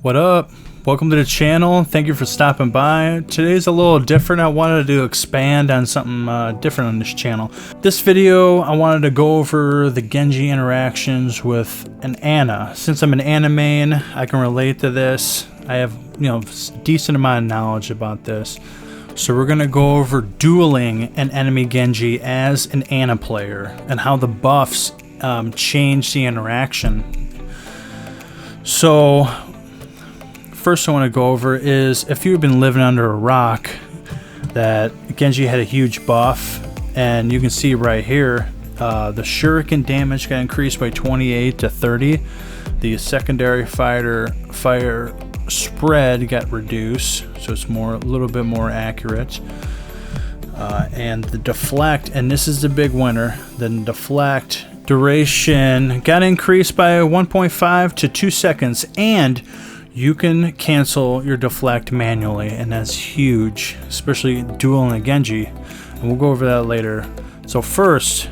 What up? Welcome to the channel. Thank you for stopping by. Today's a little different. I wanted to expand on something different on this channel. This video, I wanted to go over the Genji interactions with an Ana. Since I'm an Ana main, I can relate to this. I have, decent amount of knowledge about this. So we're gonna go over dueling an enemy Genji as an Ana player and how the buffs change the interaction. So first I want to go over is, if you've been living under a rock, that Genji had a huge buff, and you can see right here the Shuriken damage got increased by 28 to 30. The secondary fire spread got reduced, so it's a little bit more accurate. And the deflect, and this is the big winner, the deflect duration got increased by 1.5 to 2 seconds, and you can cancel your deflect manually, and that's huge, especially dueling a Genji, and we'll go over that later. So first,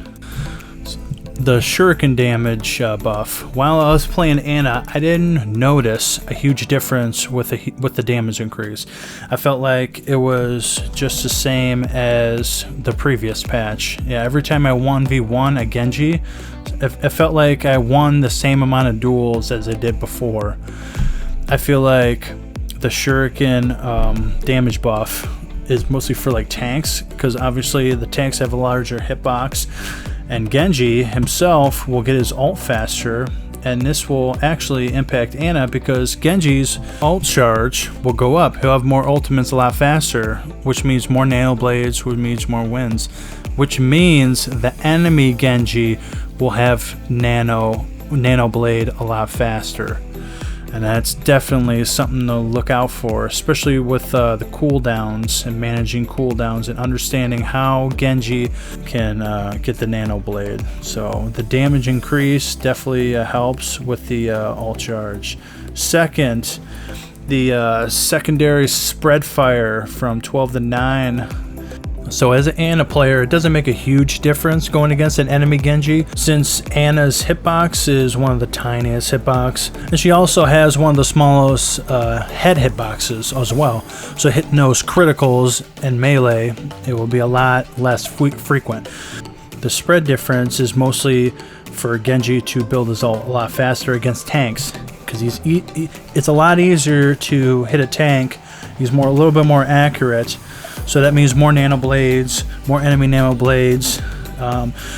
the Shuriken damage buff. While I was playing Ana, I didn't notice a huge difference with the damage increase. I felt like it was just the same as the previous patch. Yeah, every time I 1v1 a Genji, it felt like I won the same amount of duels as I did before. I feel like the Shuriken damage buff is mostly for like tanks, because obviously the tanks have a larger hitbox, and Genji himself will get his ult faster, and this will actually impact Ana because Genji's ult charge will go up. He'll have more ultimates a lot faster, which means more nano blades, which means more wins, which means the enemy Genji will have nano blade a lot faster. And that's definitely something to look out for, especially with the cooldowns and managing cooldowns and understanding how Genji can get the nano blade. So the damage increase definitely helps with the ult charge. Second, the secondary spread fire from 12 to 9. So as an Ana player, it doesn't make a huge difference going against an enemy Genji, since Ana's hitbox is one of the tiniest hitbox, and she also has one of the smallest head hitboxes as well. So hitting those criticals and melee, it will be a lot less frequent. The spread difference is mostly for Genji to build his ult a lot faster against tanks, because it's a lot easier to hit a tank. He's a little bit more accurate. So that means more nano blades, more enemy nano blades.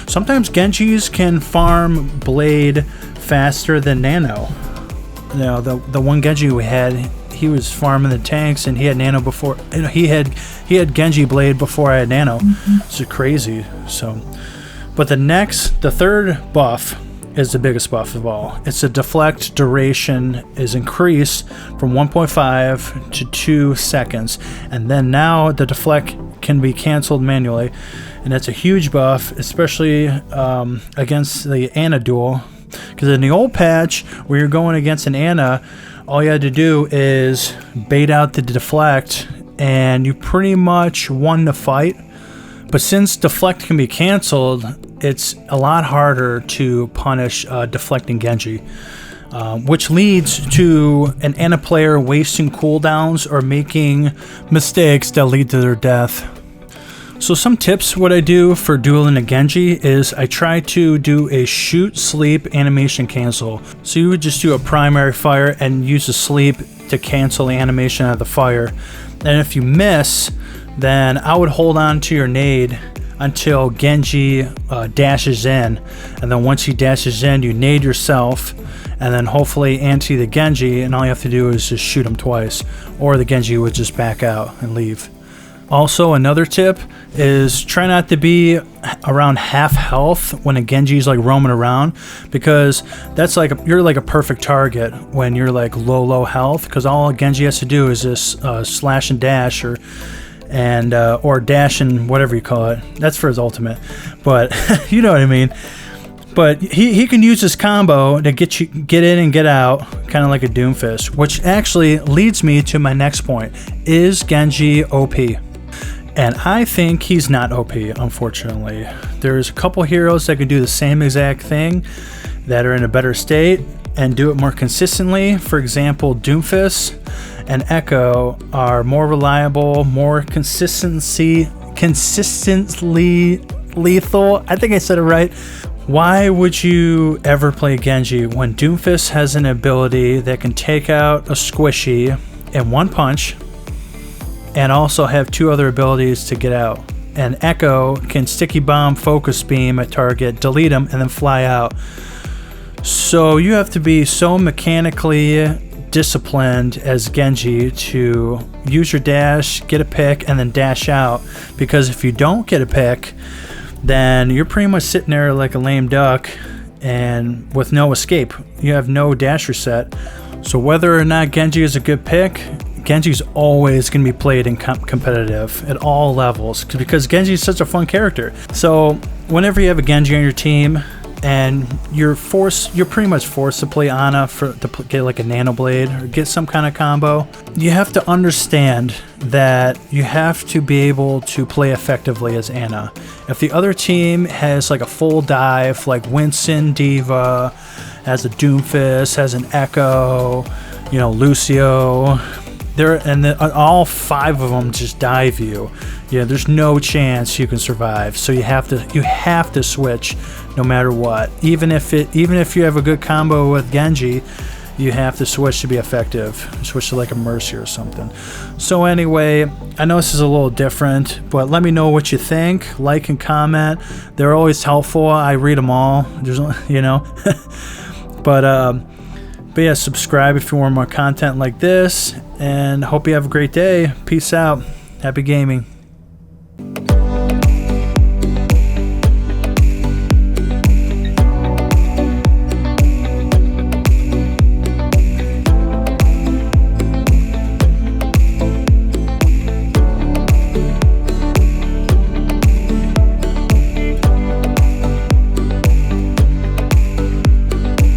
Sometimes Genjis can farm blade faster than nano. The one Genji we had, he was farming the tanks, and he had nano before. He had Genji blade before I had nano. It's crazy. So, but the third buff is the biggest buff of all. It's a deflect duration is increased from 1.5 to 2 seconds, and then now the deflect can be canceled manually, and that's a huge buff, especially against the Ana duel, because in the old patch where you're going against an Ana, all you had to do is bait out the deflect and you pretty much won the fight. But since deflect can be canceled, it's a lot harder to punish deflecting Genji, which leads to an Ana player wasting cooldowns or making mistakes that lead to their death. So some tips what I do for dueling a Genji is I try to do a shoot, sleep, animation, cancel. So you would just do a primary fire and use the sleep to cancel the animation out of the fire. And if you miss, then I would hold on to your nade until Genji dashes in, and then once he dashes in, you nade yourself, and then hopefully anti the Genji, and all you have to do is just shoot him twice, or the Genji would just back out and leave. Also, another tip is try not to be around half health when a Genji's like roaming around, because that's like you're like a perfect target when you're like low health, because all Genji has to do is just slash and dash, or dash and whatever you call it. That's for his ultimate, but you know what I mean. But he can use this combo to get in and get out, kind of like a Doofus, which actually leads me to my next point. Is Genji OP? And I think he's not OP, unfortunately. There's a couple heroes that can do the same exact thing that are in a better state. and do it more consistently. For example, Doofus and Echo are more reliable, more consistently lethal. I think I said it right. Why would you ever play Genji when Doofus has an ability that can take out a squishy in one punch and also have 2 other abilities to get out? And Echo can sticky bomb, focus beam at target, delete him, and then fly out. So you have to be so mechanically disciplined as Genji to use your dash, get a pick, and then dash out. Because if you don't get a pick, then you're pretty much sitting there like a lame duck and with no escape. You have no dash reset. So whether or not Genji is a good pick, Genji's always going to be played in competitive at all levels because Genji is such a fun character. So whenever you have a Genji on your team and you're pretty much forced to play Ana to get like a Nano Blade or get some kind of combo, you have to understand that you have to be able to play effectively as Ana. If the other team has like a full dive, like Winston, Diva, has a Doofus, has an Echo, you know, Lucio, all 5 of them just dive you. Yeah, there's no chance you can survive. So you have to switch no matter what. Even if you have a good combo with Genji, you have to switch to be effective. Switch to like a Mercy or something. So anyway, I know this is a little different, but let me know what you think. Like and comment. They're always helpful. I read them all. There's, you know. But yeah, subscribe if you want more content like this, and hope you have a great day. Peace out. Happy gaming.